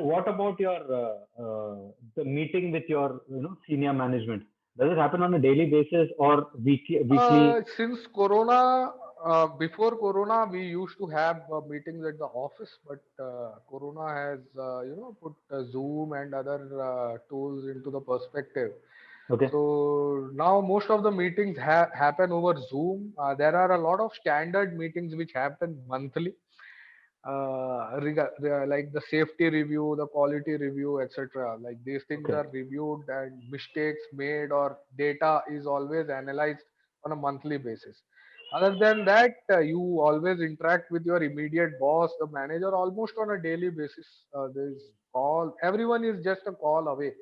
what about your the meeting with your senior management? Does it happen on a daily basis or weekly? Since Corona, before Corona, we used to have meetings at the office, but Corona has, put Zoom and other tools into the perspective. Okay. So now most of the meetings happen over Zoom. There are a lot of standard meetings which happen monthly, like the safety review, the quality review, etc. Like these things Okay. are reviewed and mistakes made or data is always analyzed on a monthly basis. Other than that, you always interact with your immediate boss, the manager, almost on a daily basis. There's call. Everyone is just a call away.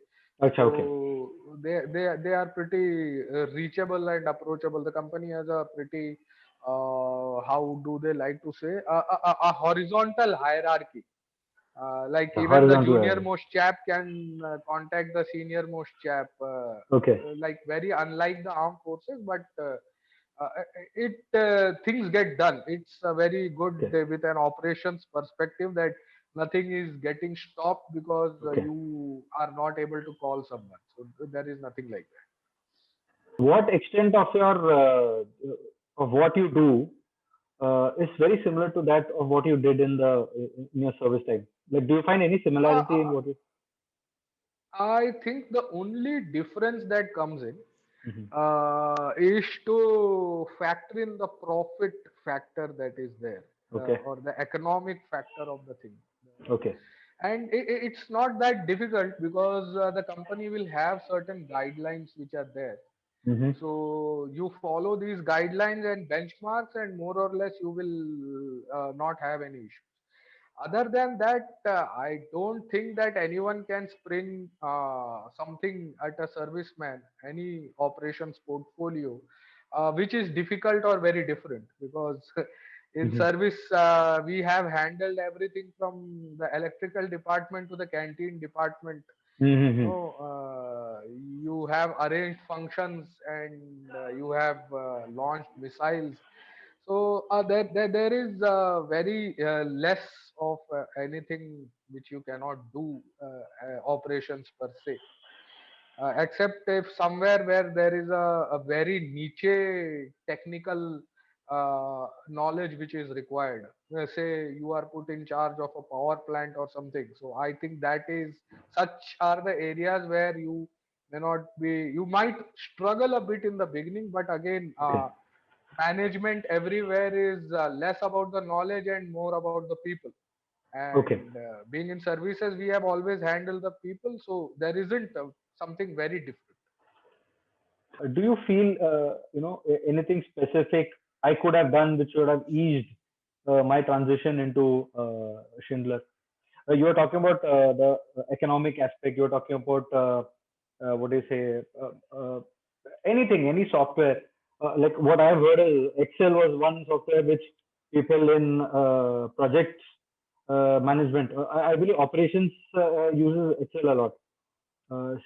Acha, okay. So they are pretty reachable and approachable. The company has a pretty how do they like to say a horizontal hierarchy. Like even the Horizontal. junior most chap can contact the senior most chap. Okay. Like very unlike the armed forces, but uh, it things get done. It's very good Okay. with an operations perspective that nothing is getting stopped because Okay. you are not able to call someone. So there is nothing like that. What extent of your of what you do is very similar to that of what you did in your service time? Like, do you find any Uh, similarity in uh, what you? I think the only difference that comes in Mhm. is to factor in the profit factor that is there, Okay. or the economic factor of the thing. Okay. And it's not that difficult because the company will have certain guidelines which are there. Mm-hmm. So you follow these guidelines and benchmarks, and more or less you will not have any issues. Other than that, I don't think that anyone can spring something at a serviceman, any operations portfolio, which is difficult or very different because in Mm-hmm. service we have handled everything from the electrical department to the canteen department. Mm-hmm. No, you have arranged functions and you have launched missiles. So there is very less of anything which you cannot do operations per se, except if somewhere where there is a very niche technical knowledge which is required. Say you are put in charge of a power plant or something. So I think that is such are the areas where you may not be. You might struggle a bit in the beginning, but again, Okay. management everywhere is less about the knowledge and more about the people. Okay. And being in services, we have always handled the people, so there isn't something very different. Do you feel anything specific I could have done which would have eased my transition into Schindler? You were talking about the economic aspect. You were talking about what do you say? Anything, any software. Like what I've heard is Excel was one software which people in projects management, I believe operations uses Excel a lot.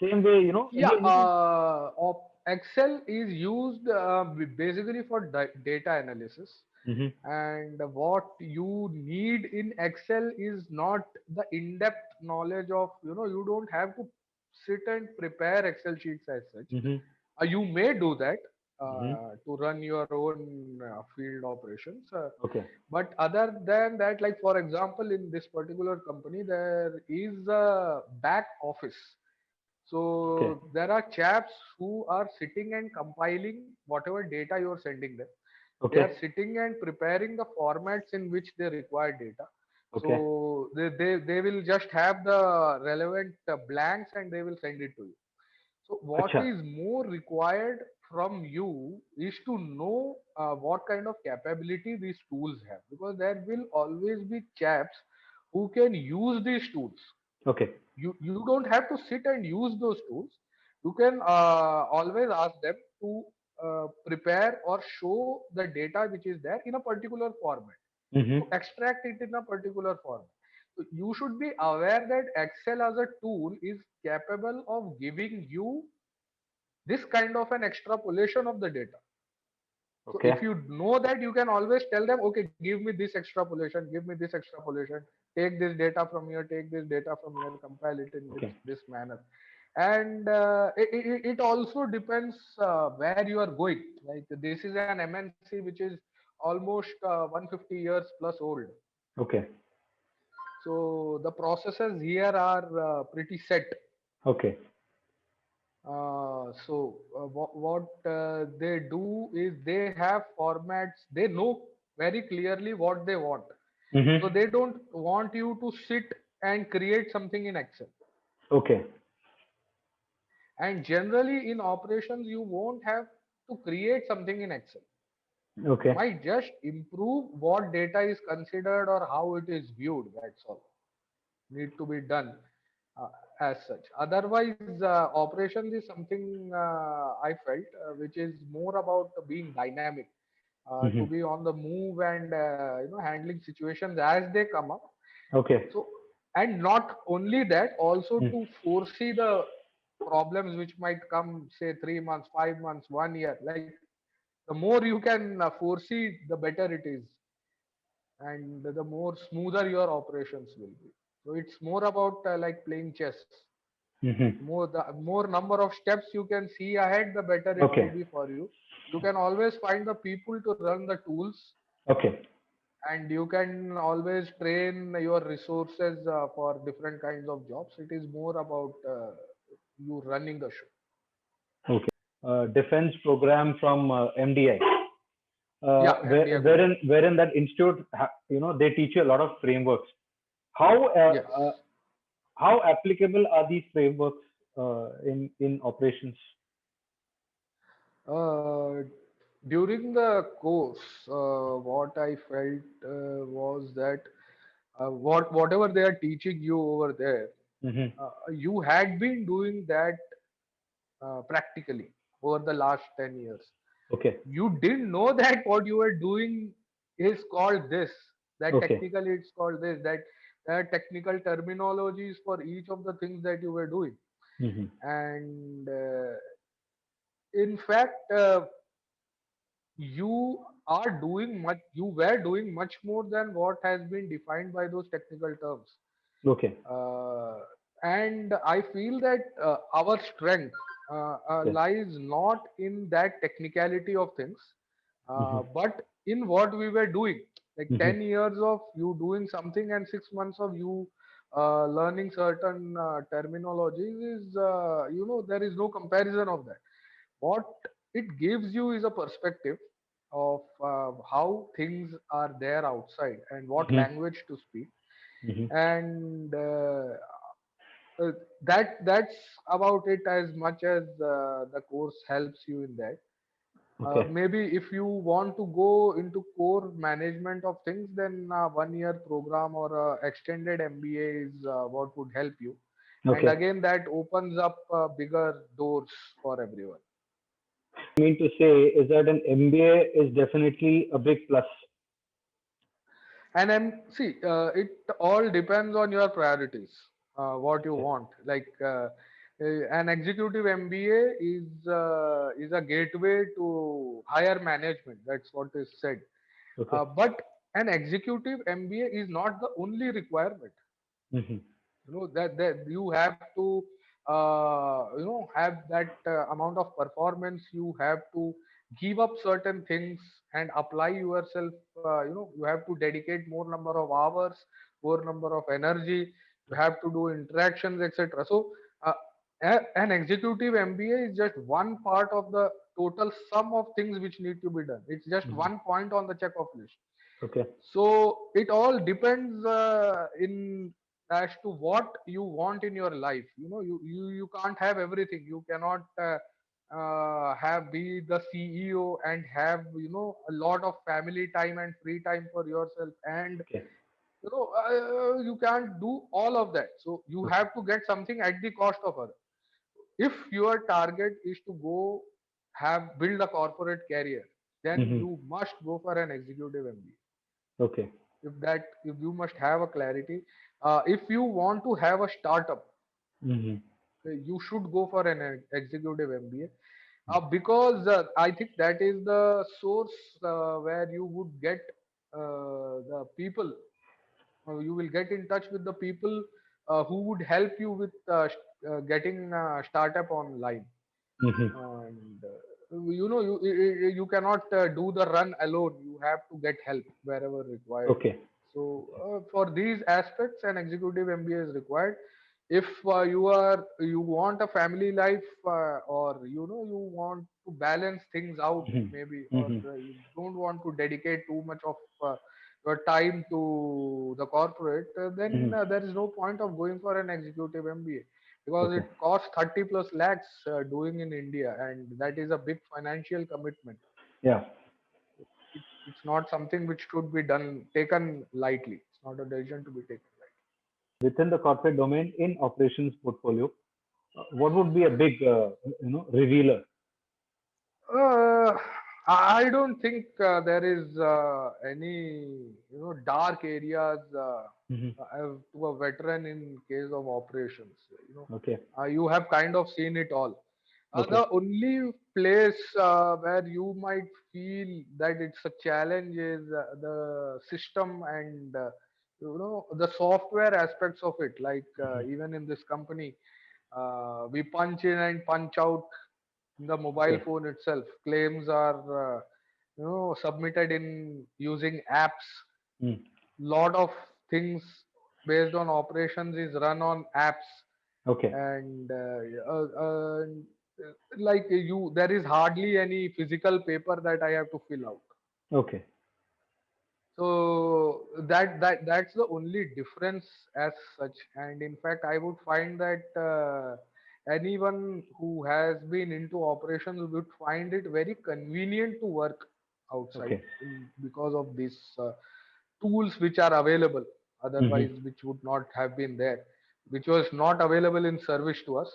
Same way, Yeah, anything. Excel is used basically for data analysis. Hmm. And what you need in Excel is not the in-depth knowledge of, you don't have to sit and prepare Excel sheets as such. Hmm. You may do that Hmm. to run your own field operations. Okay. But other than that, like for example, in this particular company, there is a back office. Okay. So there are chaps who are sitting and compiling whatever data you are sending them. They are Okay. sitting and preparing the formats in which they require data. Okay. So they will just have the relevant blanks and they will send it to you. So what Acha. is more required from you is to know what kind of capability these tools have, because there will always be chaps who can use these tools. Okay. You don't have to sit and use those tools. You can always ask them to prepare or show the data which is there in a particular format, Hmm. to extract it in a particular format. So you should be aware that Excel as a tool is capable of giving you this kind of an extrapolation of the data. So Okay. if you know that, you can always tell them, okay, give me this extrapolation, give me this extrapolation. take this data from here, take this data from here, compile it in Okay. this manner. And it also depends where you are going. Like this is an MNC which is almost 150 years plus old. Okay. So the processes here are pretty set. Okay. What they do is they have formats. They know very clearly what they want. So Mm-hmm. they don't want you to sit and create something in Excel. Okay. And generally in operations, you won't have to create something in Excel. You Okay. might just improve what data is considered or how it is viewed. That's all need to be done uh, as such. Otherwise, operations is something I felt which is more about being dynamic, to Mm-hmm. be on the move and handling situations as they come up. Okay. So, and not only that, also Mm. to foresee the problems which might come, say 3 months, 5 months, 1 year. Like the more you can foresee, the better it is, and the more smoother your operations will be. So it's more about like playing chess. Mm-hmm. The more number of steps you can see ahead, the better it will Okay. be for you. You can always find the people to run the tools, Okay. and you can always train your resources for different kinds of jobs. It is more about you running the show. Okay. Defense program from MDI, Yeah, MDI Group. wherein that institute, they teach you a lot of frameworks. How Yes. how applicable are these frameworks in operations? Uh, During the course, what I felt was that whatever they are teaching you over there, Mm-hmm. you had been doing that practically over the last 10 years. Okay. You didn't know that what you were doing is called this, that Okay. technically it's called this, that there are technical terminologies for each of the things that you were doing. Mm-hmm. And in fact, you were doing much more than what has been defined by those technical terms. Okay. uh, and I feel that our strength Okay. lies not in that technicality of things, Mm-hmm. but in what we were doing. Like Mm-hmm. 10 years of you doing something and 6 months of you learning certain terminologies is, there is no comparison of that. What it gives you is a perspective of how things are there outside and what Mm-hmm. language to speak. Mm-hmm. And that's about it, as much as the course helps you in that. Okay. Maybe if you want to go into core management of things, then 1 year program or extended MBA is what would help you. And Okay. again, that opens up bigger doors for everyone. I mean to say is that an MBA is definitely a big plus. And see, it all depends on your priorities, what you Okay. want. Like an executive MBA is a gateway to higher management. That's what is said. Okay. But an executive MBA is not the only requirement. Mm-hmm. That you have to have that amount of performance. You have to give up certain things and apply yourself. You have to dedicate more number of hours, more number of energy. You have to do interactions, etc. So uh, an executive MBA is just one part of the total sum of things which need to be done. It's just Mm-hmm. one point on the check off list. Okay. So it all depends in as to what you want in your life. You can't have everything. You cannot have be the CEO and have a lot of family time and free time for yourself. And Okay. you can't do all of that. So you Okay. have to get something at the cost of other. If your target is to go have build a corporate career, then Mm-hmm. you must go for an executive MBA. Okay. If you must have a clarity. If you want to have a startup, Mm-hmm. you should go for an executive MBA, because I think that is the source where you would get the people You will get in touch with the people who would help you with getting startup online. Hmm. And you cannot do the run alone. You have to get help wherever required. Okay. So for these aspects, an executive MBA is required. If you want a family life, or you want to balance things out, Hmm. maybe, or Hmm. you don't want to dedicate too much of your time to the corporate, then Hmm. there is no point of going for an executive MBA, because Okay. it costs 30 plus lakhs doing in India, and that is a big financial commitment. Yeah. It's not something which should be done taken lightly. It's not a decision to be taken lightly. Within the corporate domain in operations portfolio, what would be a big, revealer? Uh, I don't think there is any dark areas Hmm. to a veteran in case of operations. Okay. You have kind of seen it all. Okay. The only place where you might feel that it's a challenge is the system and the software aspects of it. Like Hmm. even in this company, we punch in and punch out in the mobile Okay. phone itself. Claims are submitted in using apps. Mm. Lot of things based on operations is run on apps. Okay. And like you there is hardly any physical paper that I have to fill out. Okay. So that's the only difference as such. And in fact, I would find that anyone who has been into operations would find it very convenient to work outside Okay. because of these tools which are available, Hmm. otherwise which would not have been there, which was not available in service to us.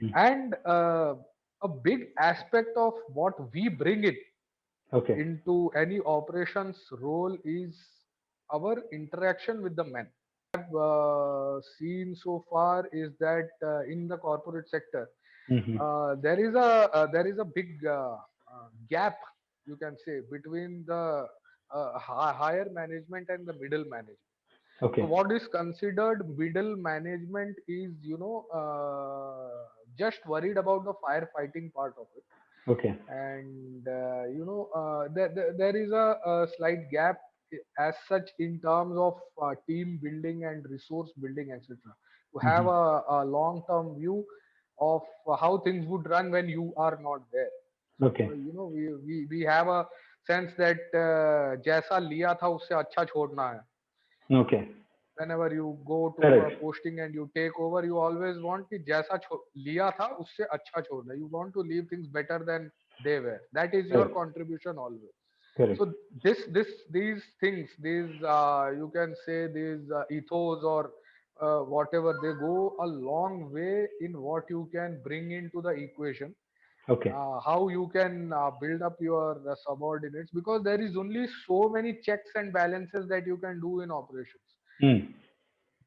Mm. And a big aspect of what we bring in Okay. into any operations role is our interaction with the men. Seen so far is that in the corporate sector, Hmm. there is a big gap, you can say, between the higher management and the middle management. So Okay. what is considered middle management is just worried about the firefighting part of it. Okay. And there is a slight gap as such in terms of team building and resource building, etc., to have Hmm. a long term view of how things would run when you are not there. So Okay. we have a sense that जैसा लिया था उससे अच्छा छोड़ना है. Okay. Whenever you go to a Correct. posting and you take over, you always want कि जैसा लिया था उससे अच्छा छोड़ना. You want to leave things better than they were. That is your Correct. contribution always. Correct. So these things, these you can say these ethos or whatever, they go a long way in what you can bring into the equation. Okay. How you can build up your subordinates, because there is only so many checks and balances that you can do in operations. Mm.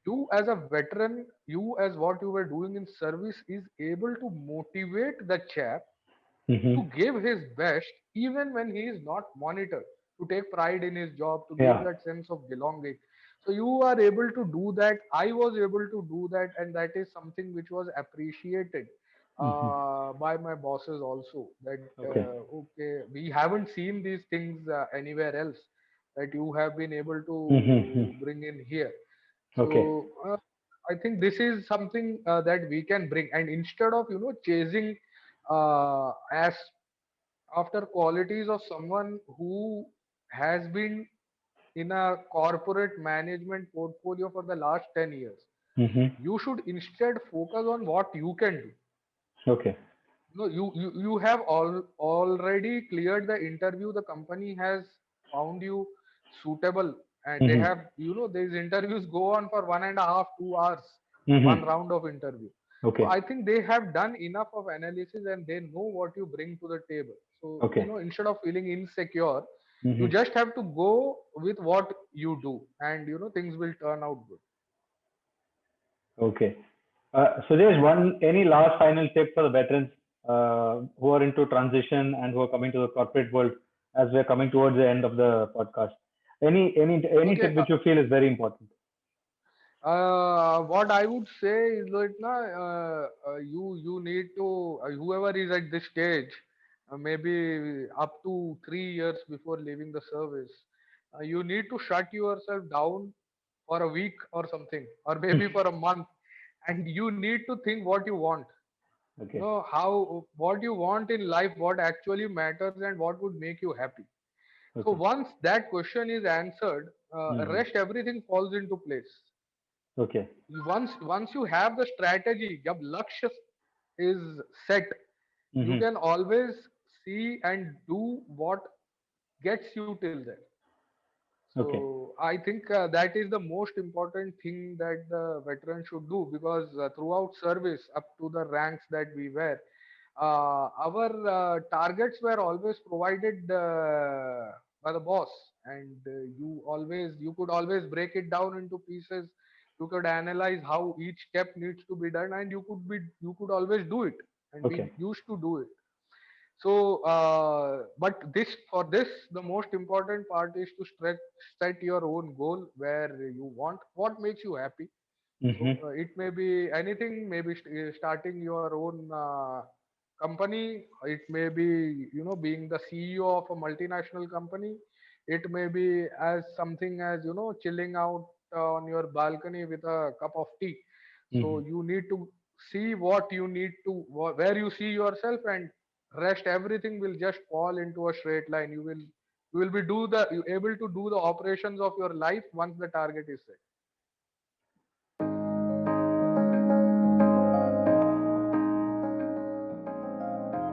You as a veteran, you as what you were doing in service is able to motivate the chap Hmm. to give his best even when he is not monitored, to take pride in his job, to give Yeah. that sense of belonging. So you are able to do that. I was able to do that, and that is something which was appreciated Hmm. by my bosses also, that Okay. okay, we haven't seen these things anywhere else that you have been able Hmm. to bring in here. Okay. So I think this is something that we can bring, and instead of chasing as after qualities of someone who has been in a corporate management portfolio for the last 10 years, Hmm. you should instead focus on what you can do. Okay. No, you have already cleared the interview. The company has found you suitable, and they Hmm. have these interviews go on for 1.5 2 hours, one Hmm. round of interview. So Okay. I think they have done enough of analysis and they know what you bring to the table. So Okay. instead of feeling insecure, you Hmm. just have to go with what you do, and things will turn out good. Okay. So there's one, any last final tip for the veterans who are into transition and who are coming to the corporate world as we're coming towards the end of the podcast? Any Okay, tip which you feel is very important? What I would say is that na, you need to whoever is at this stage, maybe up to 3 years before leaving the service, you need to shut yourself down for a week or something, or maybe for a month, and you need to think what you want. You Okay. know how what you want in life, what actually matters, and what would make you happy. So Okay. once that question is answered, Hmm. rest everything falls into place. Okay. Once you have the strategy, jab lakshya is set, you Hmm. can always see and do what gets you till there. So Okay. I think that is the most important thing that the veteran should do, because throughout service up to the ranks that we were, our targets were always provided by the boss, and you could always break it down into pieces. You could analyze how each step needs to be done, and you could always do it, and we Okay. used to do it. So but this for this the most important part is to set your own goal, where you want what makes you happy. So Hmm. it may be anything, maybe starting your own company. It may be, being the CEO of a multinational company. It may be as something as, chilling out on your balcony with a cup of tea. So Hmm. you need to see what you need to, where you see yourself, and rest everything will just fall into a straight line. You will be able to do the operations of your life once the target is set.